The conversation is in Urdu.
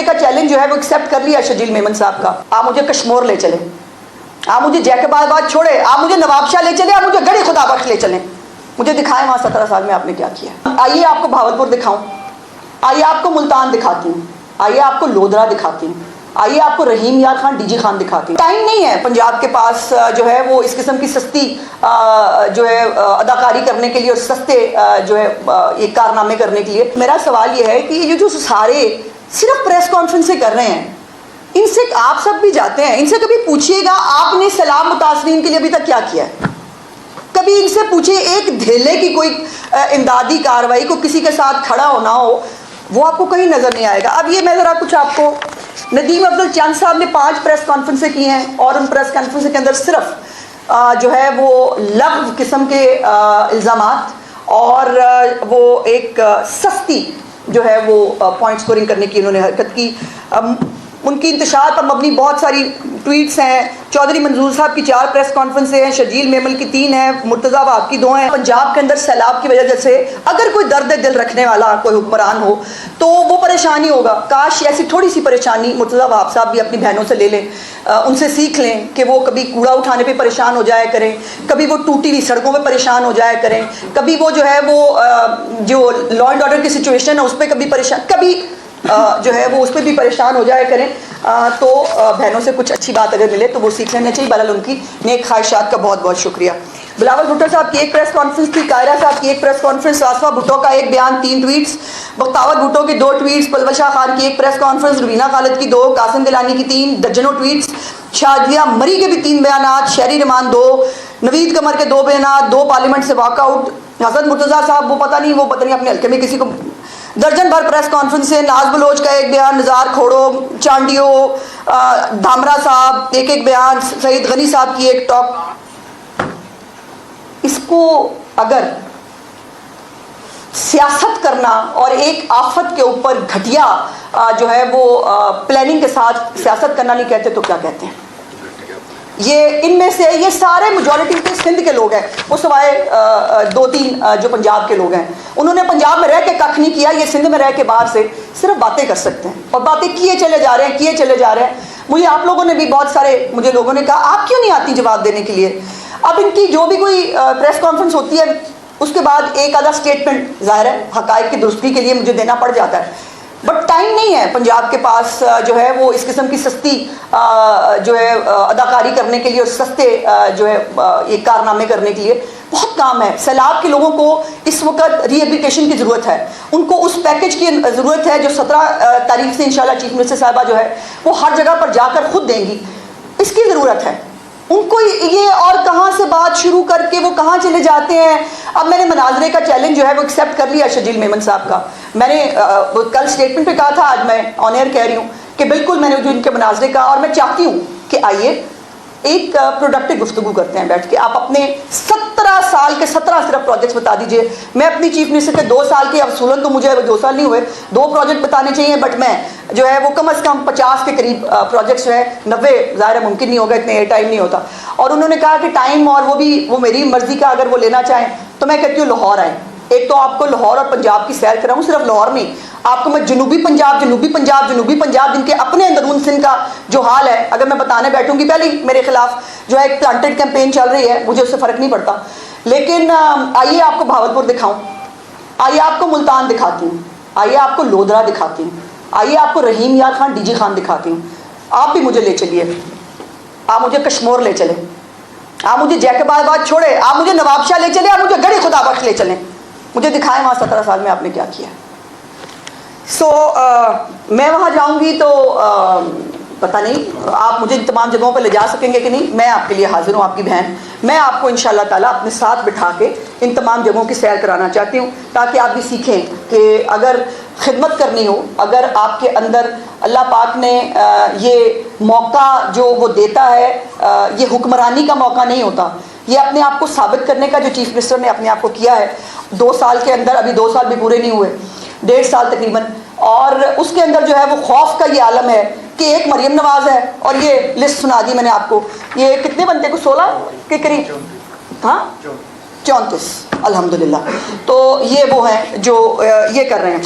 مناظرے کا چیلنج جو ہے وہ ایکسیپٹ کر لیا شجیل میمن صاحب کا. آپ مجھے کشمور لے چلیں, آپ مجھے جیکب آباد چھوڑے, آپ مجھے نواب شاہ لے چلیں, آپ مجھے گڑھی خدا بخش لے چلیں, مجھے دکھائیں وہاں 17 سال میں آپ نے کیا کیا. آئیے آپ کو بھاولپور دکھاؤں, آئیے آپ کو ملتان دکھاتی ہوں, آئیے آپ کو لودھرا دکھاتی ہوں, آئیے آپ کو رحیم یار خان ڈی جی خان دکھاتی ہوں. ٹائم نہیں ہے پنجاب کے پاس جو ہے وہ اس قسم کی سستی جو ہے اداکاری کرنے کے لیے اور سستے جو ہے یہ کارنامے کرنے کے لیے. میرا سوال یہ ہے کہ یہ جو سارے صرف پریس کانفرنسیں کر رہے ہیں, ان سے آپ سب بھی جاتے ہیں, ان سے کبھی پوچھیے گا آپ نے سیلاب متاثرین کے لیے ابھی تک کیا کیا ہے. کبھی ان سے پوچھیے ایک دھیلے کی کوئی امدادی کارروائی کو کسی کے ساتھ کھڑا ہونا ہو, وہ آپ کو کہیں نظر نہیں آئے گا. اب یہ میں ذرا کچھ آپ کو, ندیم افضل چند صاحب نے 5 پریس کانفرنسیں کی ہیں اور ان پریس کانفرنس کے اندر صرف جو ہے وہ لغو قسم کے الزامات اور وہ ایک سستی جو ہے وہ پوائنٹ سکورنگ کرنے کی انہوں نے حرکت کی. ان کی انتشار پر مبنی بہت ساری ٹویٹس ہیں. چودھری منظور صاحب کی 4 پریس کانفرنسیں ہیں, شجیل میمن کی 3 ہیں, مرتضی وہاب کی 2 ہیں. پنجاب کے اندر سیلاب کی وجہ سے اگر کوئی درد دل رکھنے والا کوئی حکمران ہو تو وہ پریشانی ہوگا. کاش ایسی تھوڑی سی پریشانی مرتضی وہاب صاحب بھی اپنی بہنوں سے لے لیں, ان سے سیکھ لیں کہ وہ کبھی کوڑا اٹھانے پہ پریشان ہو جایا کریں, کبھی وہ ٹوٹی ہوئی سڑکوں پہ پریشان ہو جایا کریں, کبھی وہ جو ہے وہ جو لا اینڈ آرڈر کی سچویشن ہے اس پہ کبھی پریشان, کبھی جو ہے وہ اس پہ بھی پریشان ہو جایا کریں. تو بہنوں سے کچھ اچھی بات اگر ملے تو وہ سیکھ لینا چاہیے. بہرحال ان کی نیک خواہشات کا بہت بہت شکریہ. بلاول بھٹو صاحب کی ایک پریس کانفرنس تھی, قاہرہ صاحب کی ایک پریس کانفرنس, آصفہ بھٹو کا ایک بیان 3 ٹویٹس, بختاور بھٹو کی 2 ٹویٹس, پلول شاہ خان کی ایک پریس کانفرنس, روینہ خالد کی 2, قاسم گیلانی کی 3, درجنوں ٹویٹس, شادیہ مری کے بھی 3 بیانات, شہری رحمان 2, نوید قمر کے 2 بیانات, 2 پارلیمنٹ سے واک آؤٹ, حسن مرتضیٰ صاحب وہ پتہ نہیں اپنے حلقے میں کسی کو درجن بھر پریس کانفرنس سے, ناز بلوچ کا ایک بیان, نزار کھوڑو, چانڈیو, دھامرا صاحب ایک بیان, سعید غنی صاحب کی ایک ٹاک. اس کو اگر سیاست کرنا اور ایک آفت کے اوپر گھٹیا جو ہے وہ پلاننگ کے ساتھ سیاست کرنا نہیں کہتے تو کیا کہتے ہیں؟ یہ ان میں سے یہ سارے میجورٹی کے سندھ کے لوگ ہیں, وہ سوائے 2-3 جو پنجاب کے لوگ ہیں. انہوں نے پنجاب میں رہ کے ککھ نہیں کیا, یہ سندھ میں رہ کے باہر سے صرف باتیں کر سکتے ہیں اور باتیں کیے چلے جا رہے ہیں. مجھے آپ لوگوں نے بھی بہت سارے مجھے لوگوں نے کہا آپ کیوں نہیں آتی جواب دینے کے لیے. اب ان کی جو بھی کوئی پریس کانفرنس ہوتی ہے اس کے بعد ایک آدھا اسٹیٹمنٹ ظاہر ہے حقائق کی درستگی کے لیے مجھے دینا پڑ جاتا ہے, بٹ ٹائم نہیں ہے پنجاب کے پاس جو ہے وہ اس قسم کی سستی جو ہے اداکاری کرنے کے لیے اور سستے جو ہے یہ کارنامے کرنے کے لیے. بہت کام ہے. سیلاب کے لوگوں کو اس وقت ری ایبلیٹیشن کی ضرورت ہے, ان کو اس پیکج کی ضرورت ہے جو 17 تاریخ سے انشاءاللہ چیف منسٹر صاحبہ جو ہے وہ ہر جگہ پر جا کر خود دیں گی. اس کی ضرورت ہے ان کو. یہ اور کہاں سے بات شروع کر کے وہ کہاں چلے جاتے ہیں. اب میں نے مناظرے کا چیلنج جو ہے وہ ایکسیپٹ کر لیا شجیل میمن صاحب کا. میں نے کل اسٹیٹمنٹ پہ کہا تھا, آج میں آن ایئر کہہ رہی ہوں کہ بالکل میں نے جو ان کے مناظرے کا, اور میں چاہتی ہوں کہ آئیے ایک پروڈکٹیو گفتگو کرتے ہیں بیٹھ کے. آپ اپنے 17 سال کے 17 صرف پروجیکٹس بتا دیجئے. میں اپنی چیف منسٹر کے 2 سال کے, اصولاً تو مجھے 2 سال نہیں ہوئے, 2 پروجیکٹ بتانے چاہیے, بٹ میں جو ہے وہ کم از کم 50 کے قریب پروجیکٹس جو ہے, 90 ظاہر ممکن نہیں ہوگا, اتنے ٹائم نہیں ہوتا. اور انہوں نے کہا کہ ٹائم اور وہ میری مرضی کا اگر وہ لینا چاہیں تو میں کہتی ہوں لاہور آئیں. ایک تو آپ کو لاہور اور پنجاب کی سیر کراؤں, صرف لاہور میں آپ کو میں جنوبی پنجاب جن کے اپنے اندرون سندھ کا جو حال ہے اگر میں بتانے بیٹھوں گی, پہلے میرے خلاف جو ہے ایک پلانٹڈ کیمپین چل رہی ہے, مجھے اس سے فرق نہیں پڑتا, لیکن آئیے آپ کو بھاولپور دکھاؤں, آئیے آپ کو ملتان دکھاتی ہوں, آئیے آپ کو لودھرا دکھاتی ہوں, آئیے آپ کو رحیم یار خان ڈی جی خان دکھاتی ہوں. آپ بھی مجھے لے چلیے, آپ مجھے کشمور لے چلیں, آپ مجھے جیکب آباد چھوڑے, آپ مجھے نواب شاہ لے چلیں, آپ مجھے گڑھی خدا بخش لے چلیں, مجھے دکھائیں وہاں 17 سال میں آپ نے کیا کیا. میں وہاں جاؤں گی تو پتہ نہیں آپ مجھے تمام جگہوں پہ لے جا سکیں گے کہ نہیں. میں آپ کے لیے حاضر ہوں, آپ کی بہن. میں آپ کو انشاءاللہ تعالیٰ اپنے ساتھ بٹھا کے ان تمام جگہوں کی سیر کرانا چاہتی ہوں تاکہ آپ بھی سیکھیں کہ اگر خدمت کرنی ہو, اگر آپ کے اندر اللہ پاک نے یہ موقع جو وہ دیتا ہے, یہ حکمرانی کا موقع نہیں ہوتا, یہ اپنے آپ کو ثابت کرنے کا جو چیف منسٹر نے اپنے آپ کو کیا ہے 2 سال کے اندر, ابھی 2 سال بھی پورے نہیں ہوئے, 1.5 سال تقریباً, اور اس کے اندر جو ہے وہ خوف کا یہ عالم ہے کہ ایک مریم نواز ہے, اور یہ لسٹ سنا دی میں نے آپ کو, یہ کتنے بنتے کو 16 کے قریب, ہاں 34 الحمدللہ. تو یہ وہ ہیں جو یہ کر رہے ہیں.